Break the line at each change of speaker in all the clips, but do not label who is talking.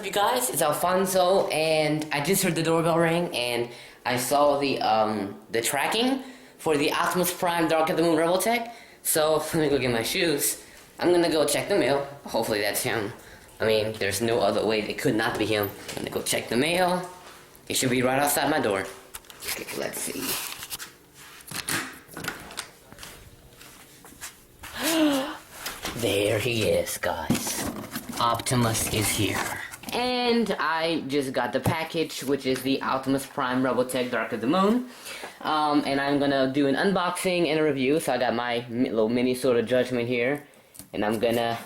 you guys? It's Alfonso, and I just heard the doorbell ring, and I saw the tracking for the Optimus Prime Dark of the Moon Revoltech. So let me go get my shoes. I'm gonna go check the mail. Hopefully that's him. I mean, there's no other way. It could not be him. I'm gonna go check the mail. He should be right outside my door. Okay, let's see. There he is, guys. Optimus is here. And I just got the package, which is the Optimus Prime Revoltech Dark of the Moon. And I'm gonna do an unboxing and a review. So I got my little mini sword of judgment here. And I'm gonna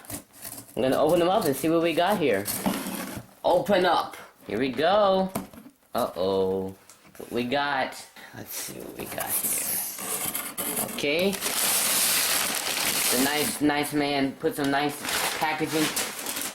open them up and see what we got here. Open up. Here we go. Uh-oh. What we got? Let's see what we got here. Okay. The nice man put some nice packaging.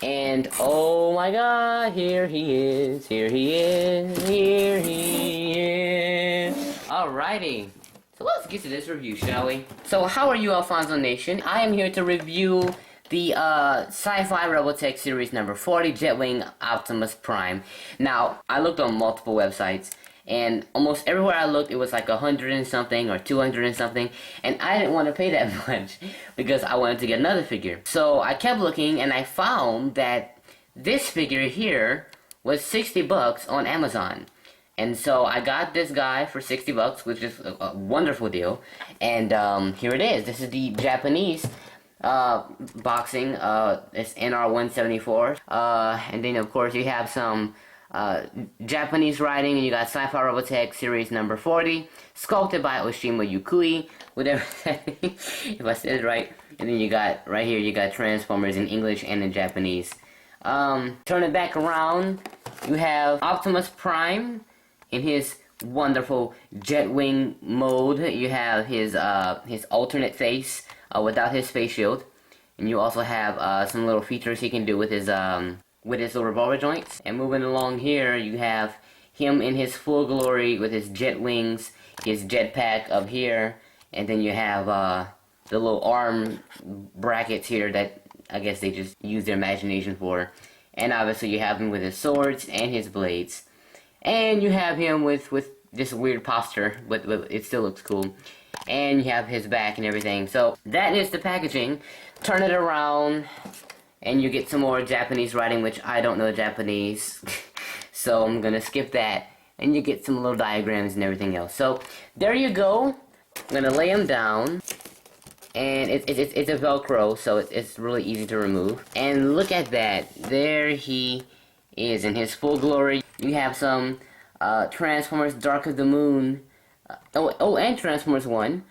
And oh my god, here he is. Here he is. Here he is. Alrighty. So let's get to this review, shall we? So how are you, Alfonso Nation? I am here to review the Sci-Fi Revoltech Series number 40 Jetwing Optimus Prime. Now, I looked on multiple websites, and almost everywhere I looked, it was like 100 and something or 200 and something, and I didn't want to pay that much because I wanted to get another figure. So I kept looking, and I found that this figure here was 60 bucks on Amazon. And so I got this guy for 60 bucks, which is a wonderful deal. And here it is. This is the Japanese boxing. It's NR174. And then of course you have some Japanese writing, and you got Sci-Fi Revoltech Series number 40, sculpted by Oshima Yukui, whatever if I said it right. And then you got, right here, you got Transformers in English and in Japanese. Turn it back around, you have Optimus Prime in his wonderful Jetwing mode. You have his alternate face without his face shield, and you also have some little features he can do with his little revolver joints. And moving along here, you have him in his full glory with his jet wings, his jetpack up here, and then you have the little arm brackets here that I guess they just use their imagination for. And obviously you have him with his swords and his blades. And you have him with this weird posture, but it still looks cool. And you have his back and everything. So that is the packaging. Turn it around, and you get some more Japanese writing, which I don't know Japanese. So I'm gonna skip that. And you get some little diagrams and everything else. So there you go. I'm gonna lay him down. And it's a Velcro, so it's really easy to remove. And look at that. There he is in his full glory. You have some Transformers Dark of the Moon, and Transformers 1,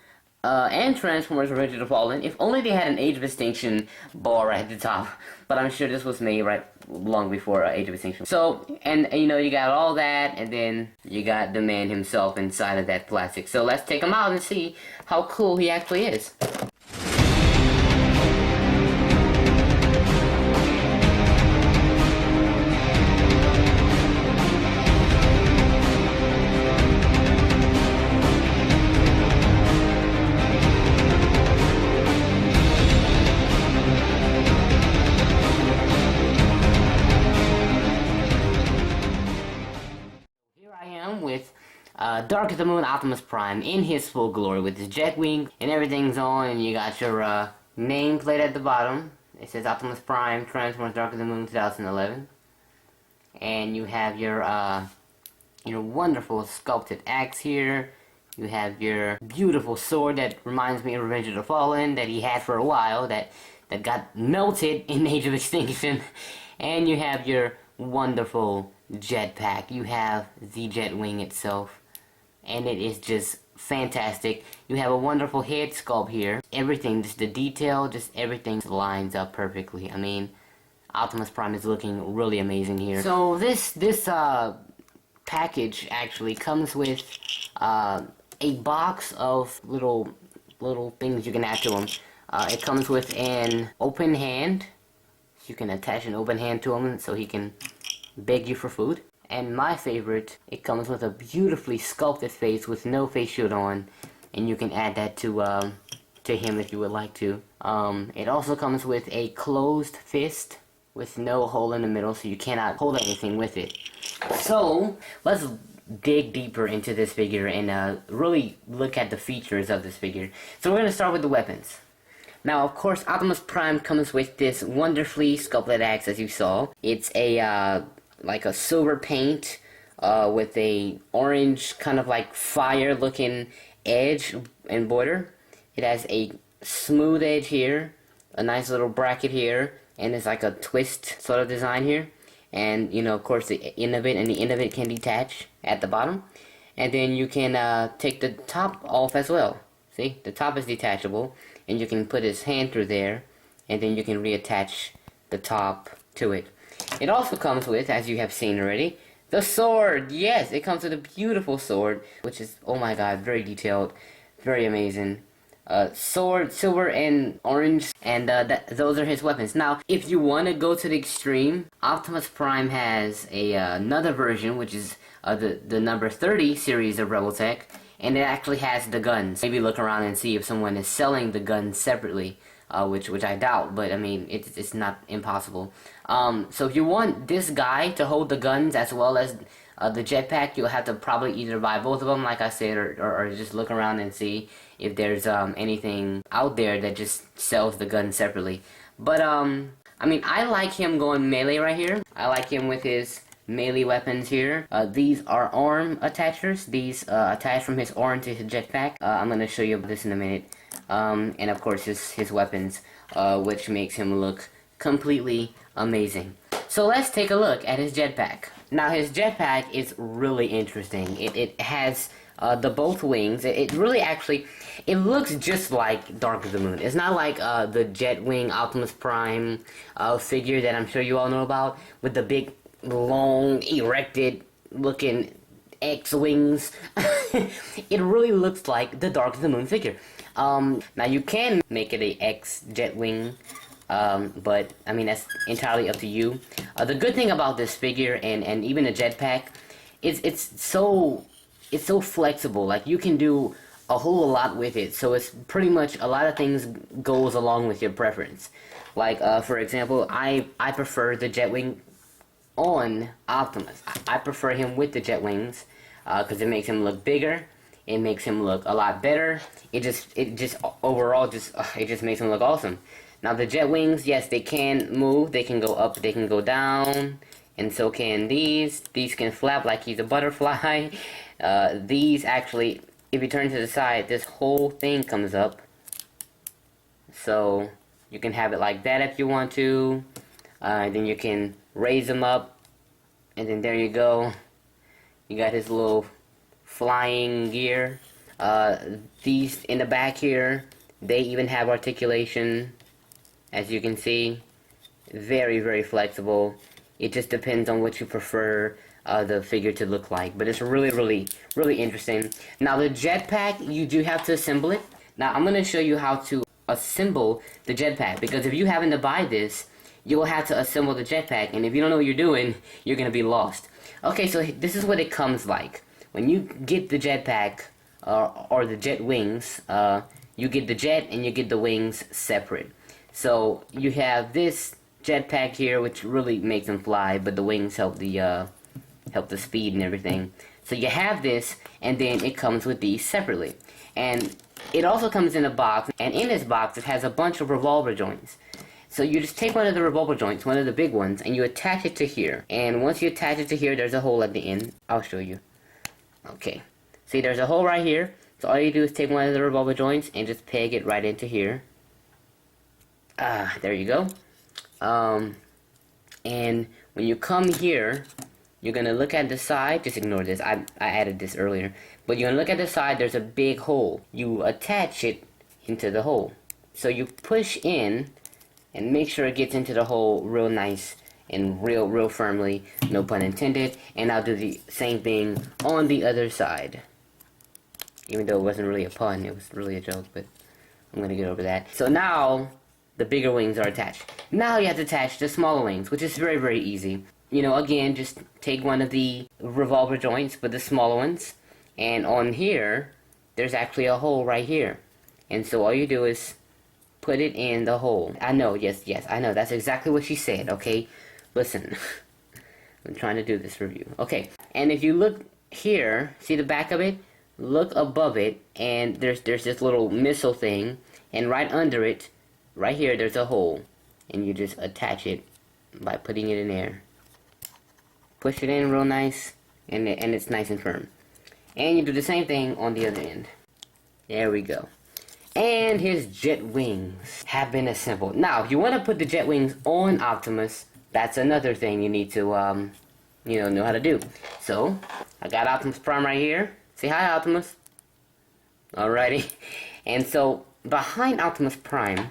and Transformers Revenge of the Fallen. If only they had an Age of Extinction bar right at the top, but I'm sure this was made right long before Age of Extinction. So, and you know, you got all that, and then you got the man himself inside of that plastic. So let's take him out and see how cool he actually is. With Dark of the Moon Optimus Prime in his full glory with his Jetwing and everything's on, and you got your nameplate at the bottom. It says Optimus Prime Transformers Dark of the Moon 2011, and you have your wonderful sculpted axe here. You have your beautiful sword that reminds me of Revenge of the Fallen that he had for a while that got melted in Age of Extinction, and you have your wonderful jetpack. You have the Jetwing itself, and it is just fantastic. You have a wonderful head sculpt here. Everything, just the detail, just everything lines up perfectly. I mean, Optimus Prime is looking really amazing here. So this package actually comes with a box of little things you can add to them. It comes with an open hand. You can attach an open hand to him so he can beg you for food. And my favorite, it comes with a beautifully sculpted face with no face shield on, and you can add that to him if you would like to. It also comes with a closed fist with no hole in the middle, so you cannot hold anything with it. So let's dig deeper into this figure and really look at the features of this figure. So we're going to start with the weapons. Now, of course, Optimus Prime comes with this wonderfully sculpted axe, as you saw. It's a like a silver paint with a orange kind of like fire-looking edge and border. It has a smooth edge here, a nice little bracket here, and it's like a twist sort of design here. And, you know, of course, the end of it can detach at the bottom. And then you can take the top off as well. See, the top is detachable, and you can put his hand through there, and then you can reattach the top to it. It also comes with, as you have seen already, the sword. Yes, it comes with a beautiful sword, which is, oh my god, very detailed, very amazing. Sword, silver and orange, and those are his weapons. Now, if you want to go to the extreme, Optimus Prime has another version, which is the number 30 series of Revoltech, and it actually has the guns. Maybe look around and see if someone is selling the guns separately, which I doubt, but I mean, it's not impossible. So if you want this guy to hold the guns as well as the jetpack, you'll have to probably either buy both of them, like I said, or just look around and see if there's anything out there that just sells the guns separately. But I mean, I like him going melee right here. I like him with his melee weapons here. These are arm attachers. These attach from his arm to his jetpack. I'm gonna show you this in a minute. And of course his weapons, which makes him look completely amazing. So let's take a look at his jetpack. Now his jetpack is really interesting. It has the both wings. It really actually, it looks just like Dark of the Moon. It's not like the Jetwing Optimus Prime figure that I'm sure you all know about, with the big, long, erected looking X-wings. It really looks like the Dark of the Moon figure. Now you can make it a X Jetwing, but I mean, that's entirely up to you. The good thing about this figure and even the jetpack is it's so flexible. Like, you can do a whole lot with it, so it's pretty much a lot of things goes along with your preference. Like, for example, I prefer the Jetwing on Optimus. I prefer him with the jet wings because it makes him look bigger. It makes him look a lot better. It just overall it just makes him look awesome. Now the jet wings, yes, they can move. They can go up. They can go down, and so can these. These can flap like he's a butterfly. These actually, if you turn to the side, this whole thing comes up. So you can have it like that if you want to. Then you can raise them up, and then there you go. You got his little flying gear. These in the back here, they even have articulation, as you can see. Very, very flexible. It just depends on what you prefer the figure to look like, but it's really, really, really interesting. Now the jetpack, you do have to assemble it. Now I'm going to show you how to assemble the jetpack, because if you happen to buy this, you will have to assemble the jetpack, and if you don't know what you're doing, you're going to be lost. Okay, so this is what it comes like. When you get the jetpack, or the jet wings, you get the jet and you get the wings separate. So you have this jetpack here, which really makes them fly, but the wings help the speed and everything. So you have this, and then it comes with these separately. And it also comes in a box, and in this box it has a bunch of revolver joints. So you just take one of the revolver joints, one of the big ones, and you attach it to here. And once you attach it to here, there's a hole at the end. I'll show you. Okay. See, there's a hole right here. So all you do is take one of the revolver joints and just peg it right into here. There you go. And when you come here, you're going to look at the side. Just ignore this. I added this earlier. But you're going to look at the side. There's a big hole. You attach it into the hole. So you push in and make sure it gets into the hole real nice and real firmly. No pun intended. And I'll do the same thing on the other side. Even though it wasn't really a pun. It was really a joke. But I'm going to get over that. So now the bigger wings are attached. Now you have to attach the smaller wings, which is very, very easy. You know, again, just take one of the revolver joints, but the smaller ones, and on here, there's actually a hole right here. And so all you do is put it in the hole. I know, yes, I know. That's exactly what she said, okay? Listen, I'm trying to do this review. Okay, and if you look here, see the back of it? Look above it, and there's this little missile thing, and right under it, right here, there's a hole. And you just attach it by putting it in there. Push it in real nice, and it's nice and firm. And you do the same thing on the other end. There we go. And his jet wings have been assembled. Now, if you want to put the jet wings on Optimus, that's another thing you need to, know how to do. So, I got Optimus Prime right here. Say hi, Optimus. Alrighty. And so, behind Optimus Prime,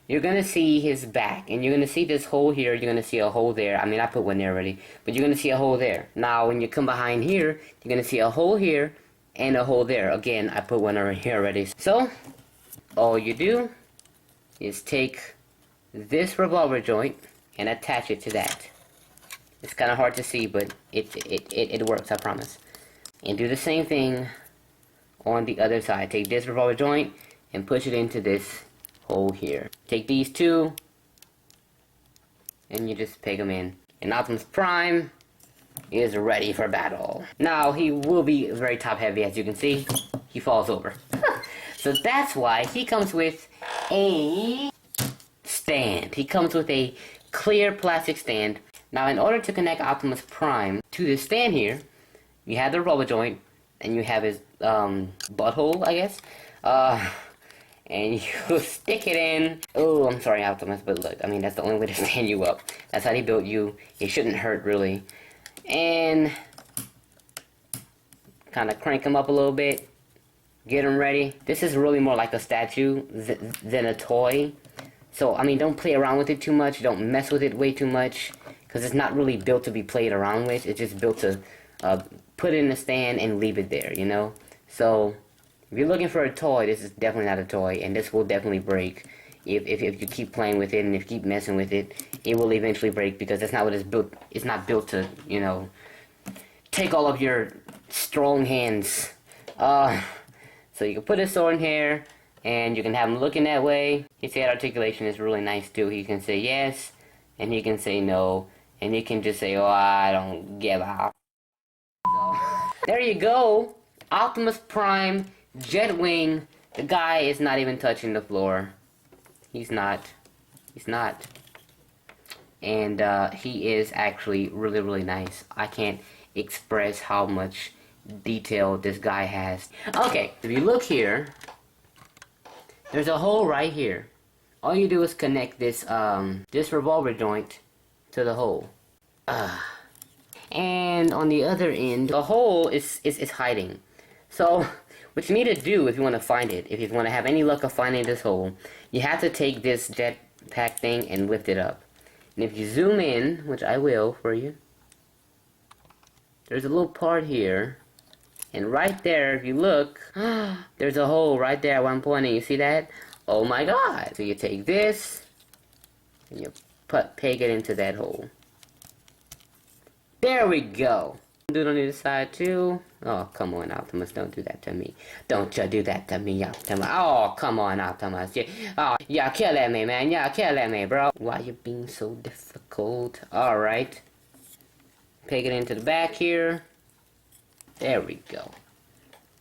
you're going to see his back. And you're going to see this hole here. You're going to see a hole there. I mean, I put one there already. But you're going to see a hole there. Now, when you come behind here, you're going to see a hole here and a hole there. Again, I put one over here already. So, all you do is take this revolver joint and attach it to that. It's kind of hard to see, but it works, I promise. And do the same thing on the other side. Take this revolver joint and push it into this hole here. Take these two and you just peg them in. And Optimus Prime is ready for battle. Now, he will be very top heavy, as you can see. He falls over. So that's why he comes with a stand. He comes with a clear plastic stand. Now, in order to connect Optimus Prime to this stand here, you have the rubber joint, and you have his butthole, I guess. And you stick it in. Oh, I'm sorry, Optimus, but look, I mean, that's the only way to stand you up. That's how they built you. It shouldn't hurt, really. And kind of crank him up a little bit. Get him ready. This is really more like a statue than a toy. So, I mean, don't play around with it too much. Don't mess with it way too much. Because it's not really built to be played around with. It's just built to put it in a stand and leave it there, you know? So, if you're looking for a toy, this is definitely not a toy. And this will definitely break. If you keep playing with it and if you keep messing with it, it will eventually break. Because that's not what it's built. It's not built to, you know, take all of your strong hands. So you can put his sword in here, and you can have him looking that way. His head articulation is really nice too. He can say yes, and he can say no, and he can just say, oh, I don't give a. So, there you go. Optimus Prime, Jetwing. The guy is not even touching the floor. He's not. He's not. And he is actually really, really nice. I can't express how much detail this guy has. Okay, if you look here, there's a hole right here. All you do is connect this this revolver joint to the hole. And on the other end, the hole is hiding. So what you need to do if you want to find it, if you want to have any luck of finding this hole, you have to take this jetpack thing and lift it up. And if you zoom in, which I will for you, there's a little part here. And right there, if you look, there's a hole right there at one point, and you see that? Oh my god! So you take this, and you peg it into that hole. There we go! Do it on the other side too. Oh, come on, Optimus, don't do that to me. Don't you do that to me, Optimus. Oh, come on, Optimus. You're killing me, man. You're killing me, bro. Why you being so difficult? Alright. Peg it into the back here. There we go.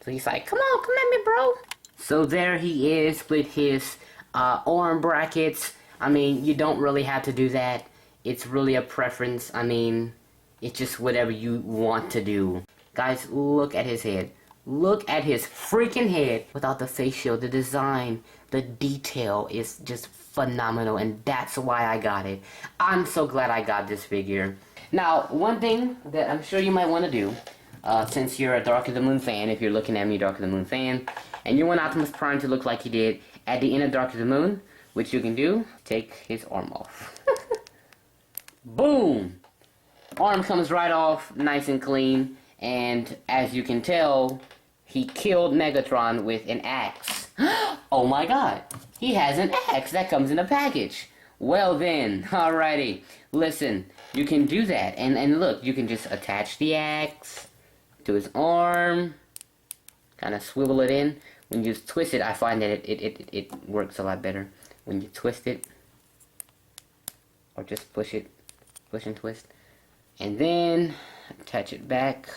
So he's like, come on, come at me, bro. So there he is with his arm brackets. I mean, you don't really have to do that. It's really a preference. I mean, it's just whatever you want to do. Guys, look at his head. Look at his freaking head without the face shield. The design, the detail is just phenomenal, and that's why I got it. I'm so glad I got this figure. Now, one thing that I'm sure you might want to do, since you're a Dark of the Moon fan, if you're looking at me, Dark of the Moon fan, and you want Optimus Prime to look like he did at the end of Dark of the Moon, which you can do, take his arm off. Boom! Arm comes right off, nice and clean, and as you can tell, he killed Megatron with an axe. Oh my god! He has an axe that comes in a package! Well then, alrighty. Listen, you can do that, and look, you can just attach the axe to his arm, kind of swivel it in. When you twist it, I find that it works a lot better. when you twist it, or just push and twist, and then attach it back.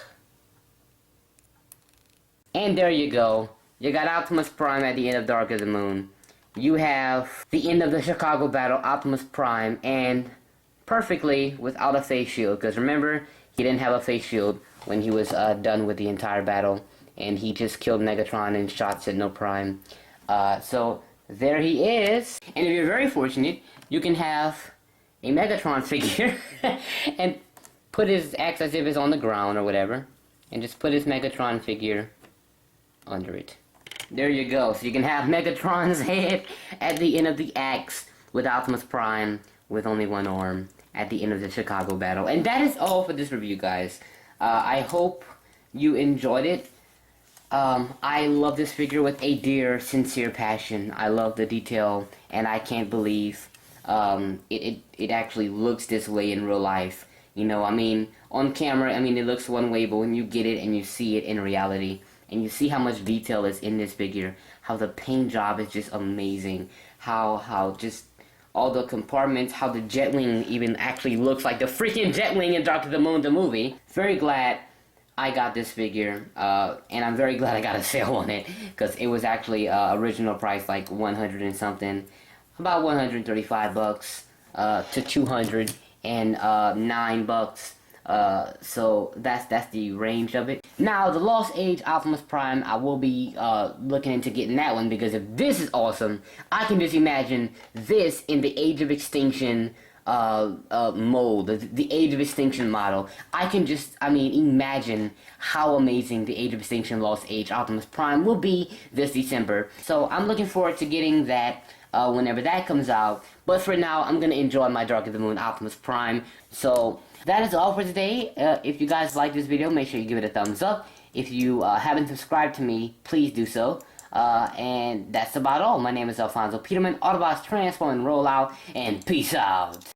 And there you go. You got Optimus Prime at the end of Dark of the Moon. You have the end of the Chicago battle, Optimus Prime, and perfectly without a face shield. Because remember, he didn't have a face shield when he was done with the entire battle. And he just killed Megatron and shot Sentinel Prime. So there he is. And if you're very fortunate, you can have a Megatron figure and act as if it's on the ground or whatever. And just put his Megatron figure under it. There you go. So you can have Megatron's head at the end of the axe with Optimus Prime with only one arm at the end of the Chicago battle. And that is all for this review, guys. I hope you enjoyed it. I love this figure with a dear, sincere passion. I love the detail, and I can't believe it actually looks this way in real life. You know, I mean, on camera, I mean, it looks one way, but when you get it and you see it in reality, and you see how much detail is in this figure, how the paint job is just amazing, how just all the compartments, how the Jetwing even actually looks like the freaking Jetwing in Dark of the Moon, the movie. Very glad I got this figure, and I'm very glad I got a sale on it, because it was actually original price like 100 and something, about 135 bucks to 209 bucks. So that's the range of it. Now, the Lost Age Optimus Prime, I will be looking into getting that one, because if this is awesome, I can just imagine this in the Age of Extinction mold, the Age of Extinction model. I can just, imagine how amazing the Age of Extinction Lost Age Optimus Prime will be this December. So I'm looking forward to getting that whenever that comes out. But for now, I'm going to enjoy my Dark of the Moon Optimus Prime. So that is all for today. If you guys like this video, make sure you give it a thumbs up. If you haven't subscribed to me, please do so. And that's about all. My name is Alfonso Peterman, Autobots Transform and Roll Out, and peace out.